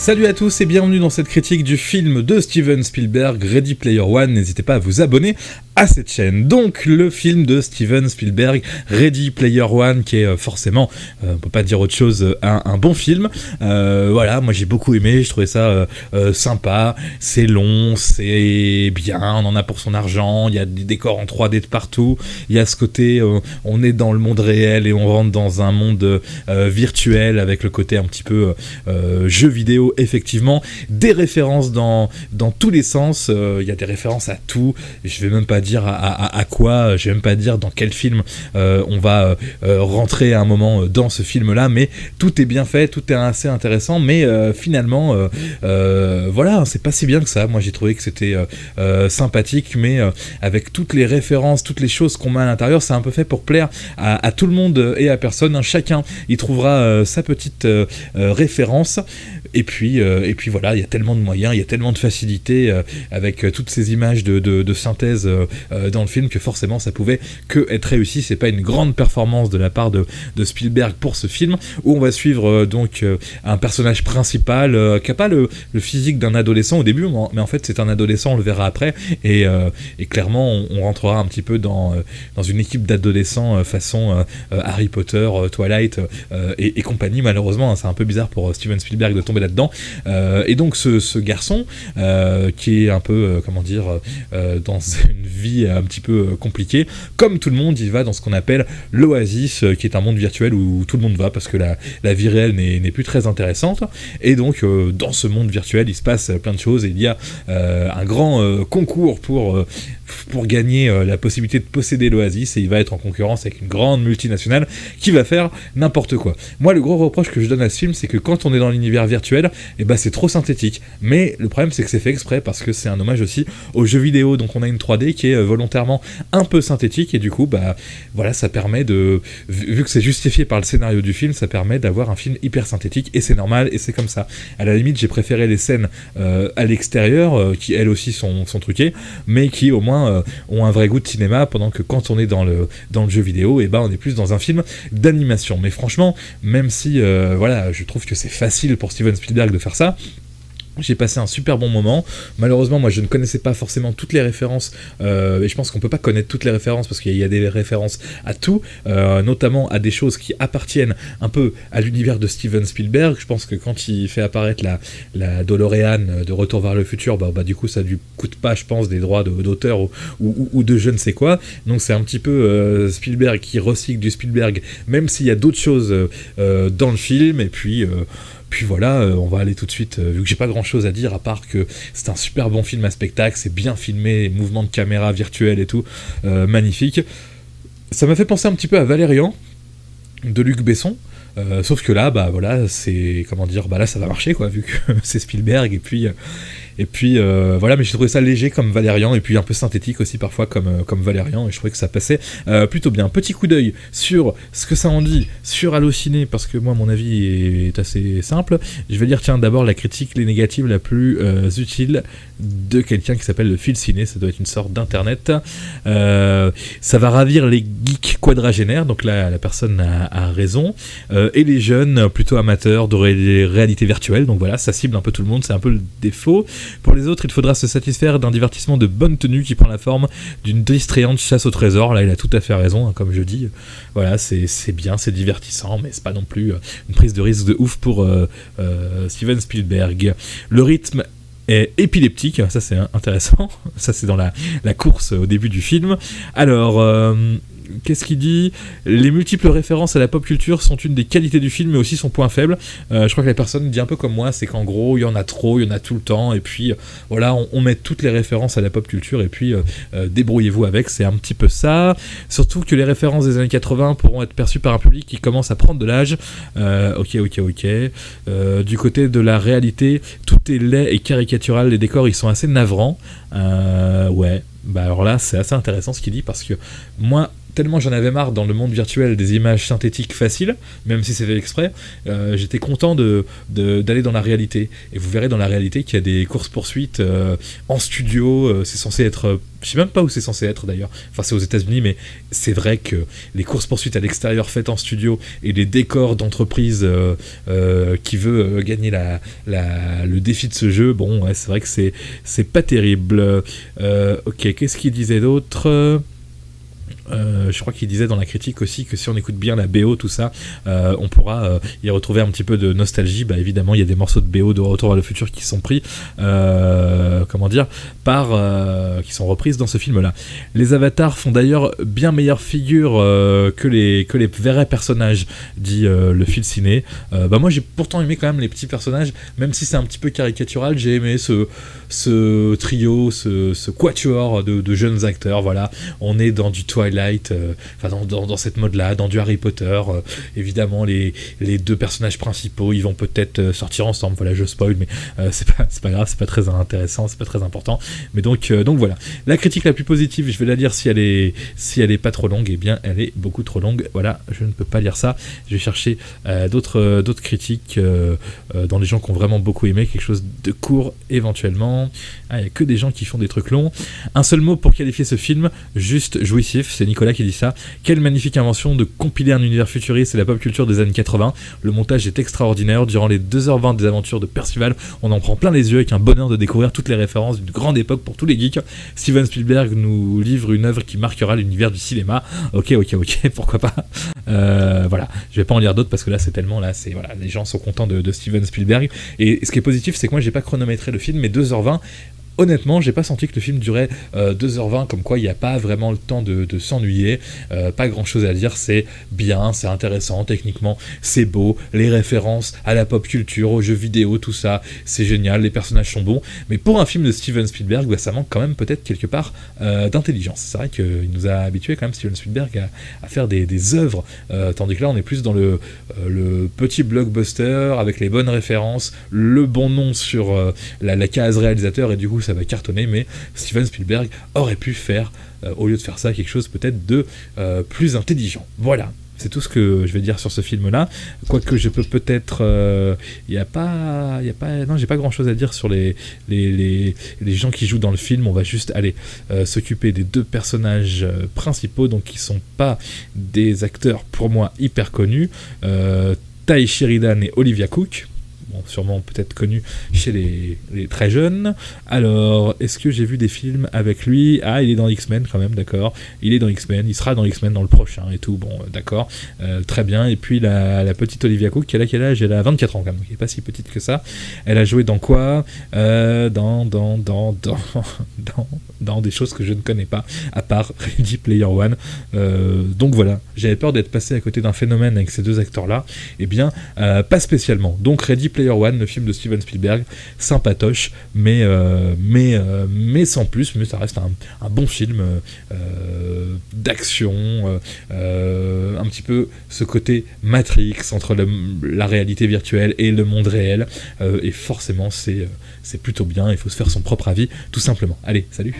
Salut à tous et bienvenue dans cette critique du film de Steven Spielberg, Ready Player One. N'hésitez pas à vous abonner à cette chaîne. Donc le film de Steven Spielberg, Ready Player One, qui est forcément, on peut pas dire autre chose, un bon film. Voilà, moi j'ai beaucoup aimé, je trouvais ça sympa, c'est long, c'est bien, on en a pour son argent, il y a des décors en 3D de partout, il y a ce côté, on est dans le monde réel et on rentre dans un monde virtuel avec le côté un petit peu jeu vidéo, effectivement, des références dans tous les sens, il y a des références à tout, je vais même pas dire à quoi, je vais même pas dire dans quel film on va rentrer à un moment dans ce film-là, mais tout est bien fait, tout est assez intéressant, mais finalement, voilà, c'est pas si bien que ça. Moi j'ai trouvé que c'était sympathique, mais avec toutes les références, toutes les choses qu'on met à l'intérieur, c'est un peu fait pour plaire à tout le monde et à personne, hein. Chacun y trouvera sa petite référence, et puis voilà, il y a tellement de moyens, il y a tellement de facilité avec toutes ces images de synthèse dans le film, que forcément ça pouvait que être réussi. C'est pas une grande performance de la part de Spielberg pour ce film, où on va suivre donc un personnage principal qui n'a pas le physique d'un adolescent au début, mais en fait c'est un adolescent, on le verra après, et clairement on rentrera un petit peu dans une équipe d'adolescents façon Harry Potter, Twilight et compagnie. Malheureusement, hein, c'est un peu bizarre pour Steven Spielberg de tomber là-dedans, et donc ce garçon qui est un peu dans une vie un petit peu compliquée, comme tout le monde, il va dans ce qu'on appelle l'Oasis, qui est un monde virtuel où tout le monde va parce que la vie réelle n'est plus très intéressante, et donc dans ce monde virtuel il se passe plein de choses, et il y a un grand concours pour gagner la possibilité de posséder l'Oasis, et il va être en concurrence avec une grande multinationale qui va faire n'importe quoi. Moi, le gros reproche que je donne à ce film, c'est que quand on est dans l'univers virtuel, c'est trop synthétique, mais le problème c'est que c'est fait exprès, parce que c'est un hommage aussi aux jeux vidéo, donc on a une 3D qui est volontairement un peu synthétique, et du coup voilà, ça permet vu que c'est justifié par le scénario du film, ça permet d'avoir un film hyper synthétique, et c'est normal, et c'est comme ça. À la limite, j'ai préféré les scènes à l'extérieur, qui elles aussi sont truquées, mais qui au moins ont un vrai goût de cinéma, pendant que quand on est dans le jeu vidéo, on est plus dans un film d'animation. Mais franchement, même si voilà, je trouve que c'est facile pour Steven Spielberg de faire ça, j'ai passé un super bon moment. Malheureusement, moi je ne connaissais pas forcément toutes les références, et je pense qu'on peut pas connaître toutes les références, parce qu'il y a des références à tout, notamment à des choses qui appartiennent un peu à l'univers de Steven Spielberg. Je pense que quand il fait apparaître la DeLorean de Retour vers le futur, du coup ça lui coûte pas, je pense, des droits d'auteur ou de je ne sais quoi. Donc c'est un petit peu Spielberg qui recycle du Spielberg, même s'il y a d'autres choses dans le film, et puis voilà, on va aller tout de suite, vu que j'ai pas grand chose à dire à part que c'est un super bon film à spectacle, c'est bien filmé, mouvements de caméra virtuels et tout, magnifique. Ça m'a fait penser un petit peu à Valérian de Luc Besson, sauf que là, voilà, c'est, là ça va marcher quoi, vu que c'est Spielberg, et puis voilà, mais j'ai trouvé ça léger comme Valérian, et puis un peu synthétique aussi parfois comme Valérian, et je trouvais que ça passait plutôt bien. Petit coup d'œil sur ce que ça en dit sur Allociné, parce que moi mon avis est assez simple. Je vais lire d'abord la critique, les négatives la plus utile de quelqu'un qui s'appelle le Fil Ciné, ça doit être une sorte d'internet. Ça va ravir les geeks quadragénaires, donc là la personne a raison, et les jeunes plutôt amateurs de réalité virtuelle, donc voilà, ça cible un peu tout le monde, c'est un peu le défaut. Pour les autres, il faudra se satisfaire d'un divertissement de bonne tenue qui prend la forme d'une distrayante chasse au trésor. Là, il a tout à fait raison, hein, comme je dis. Voilà, c'est bien, c'est divertissant, mais c'est pas non plus une prise de risque de ouf pour Steven Spielberg. Le rythme est épileptique, ça c'est intéressant. Ça c'est dans la course au début du film. Alors... qu'est-ce qu'il dit ? Les multiples références à la pop culture sont une des qualités du film, mais aussi son point faible. Je crois que la personne dit un peu comme moi, c'est qu'en gros, il y en a trop, il y en a tout le temps, et puis voilà, on met toutes les références à la pop culture, et puis débrouillez-vous avec, c'est un petit peu ça. Surtout que les références des années 80 pourront être perçues par un public qui commence à prendre de l'âge. Ok. Du côté de la réalité, tout est laid et caricatural, les décors, ils sont assez navrants. Ouais. Alors là, c'est assez intéressant ce qu'il dit, parce que moi, tellement j'en avais marre dans le monde virtuel des images synthétiques faciles, même si c'est fait exprès, j'étais content d'aller dans la réalité. Et vous verrez dans la réalité qu'il y a des courses-poursuites en studio, c'est censé être... je sais même pas où c'est censé être d'ailleurs, enfin c'est aux États-Unis, mais c'est vrai que les courses-poursuites à l'extérieur faites en studio et les décors d'entreprise qui veut gagner le défi de ce jeu, bon, ouais, c'est vrai que c'est pas terrible. Ok, qu'est-ce qu'il disait d'autre ? Je crois qu'il disait dans la critique aussi que si on écoute bien la BO, tout ça, on pourra y retrouver un petit peu de nostalgie. Bah évidemment, il y a des morceaux de BO de Retour vers le futur qui sont pris, qui sont reprises dans ce film-là. Les avatars font d'ailleurs bien meilleure figure que les vrais personnages, dit le fil ciné. Bah moi j'ai pourtant aimé quand même les petits personnages, même si c'est un petit peu caricatural. J'ai aimé ce trio, ce quatuor de jeunes acteurs. Voilà, on est dans du Twilight, dans cette mode-là, dans du Harry Potter. Évidemment, les deux personnages principaux, ils vont peut-être sortir ensemble. Voilà, je spoil, mais c'est pas grave, c'est pas très intéressant, c'est pas très important. Mais donc voilà. La critique la plus positive, je vais la lire si elle est pas trop longue. Eh bien, elle est beaucoup trop longue. Voilà, je ne peux pas lire ça. Je vais chercher d'autres critiques dans les gens qui ont vraiment beaucoup aimé, quelque chose de court éventuellement. Il n'y a que des gens qui font des trucs longs. Un seul mot pour qualifier ce film, juste jouissif. C'est Nicolas qui dit ça. Quelle magnifique invention de compiler un univers futuriste et la pop culture des années 80. Le montage est extraordinaire. Durant les 2h20 des aventures de Percival, on en prend plein les yeux avec un bonheur de découvrir toutes les références d'une grande époque pour tous les geeks. Steven Spielberg nous livre une œuvre qui marquera l'univers du cinéma. Ok, pourquoi pas. Voilà, je vais pas en lire d'autres parce que là c'est tellement, voilà, les gens sont contents de Steven Spielberg. Et ce qui est positif, c'est que moi j'ai pas chronométré le film, mais 2h20. Honnêtement, j'ai pas senti que le film durait 2h20, comme quoi il n'y a pas vraiment le temps de s'ennuyer, pas grand chose à dire, c'est bien, c'est intéressant, techniquement, c'est beau, les références à la pop culture, aux jeux vidéo, tout ça, c'est génial, les personnages sont bons, mais pour un film de Steven Spielberg, bah, ça manque quand même peut-être quelque part d'intelligence. C'est vrai qu'il nous a habitués quand même, Steven Spielberg, à faire des œuvres, tandis que là on est plus dans le petit blockbuster, avec les bonnes références, le bon nom sur la case réalisateur, et du coup ça va cartonner, mais Steven Spielberg aurait pu faire, au lieu de faire ça, quelque chose peut-être de plus intelligent. Voilà, c'est tout ce que je vais dire sur ce film-là. Quoique je peux peut-être... non, j'ai pas grand-chose à dire sur les gens qui jouent dans le film. On va juste aller s'occuper des deux personnages principaux, donc qui sont pas des acteurs, pour moi, hyper connus. Ty Sheridan et Olivia Cooke. Bon, sûrement peut-être connu chez les très jeunes. Alors, est-ce que j'ai vu des films avec lui ? Ah, il est dans X-Men quand même, d'accord. Il est dans X-Men, il sera dans X-Men dans le prochain et tout, bon, d'accord. Très bien. Et puis la petite Olivia Cooke, qui a quel âge ? Elle a 24 ans quand même, donc elle n'est pas si petite que ça. Elle a joué dans quoi ? Dans des choses que je ne connais pas, à part Ready Player One. Donc voilà, j'avais peur d'être passé à côté d'un phénomène avec ces deux acteurs-là. Eh bien, pas spécialement. Donc Ready Player One, le film de Steven Spielberg, sympatoche, mais sans plus, mais ça reste un bon film d'action, un petit peu ce côté Matrix entre la réalité virtuelle et le monde réel, et forcément c'est plutôt bien, il faut se faire son propre avis, tout simplement. Allez, salut!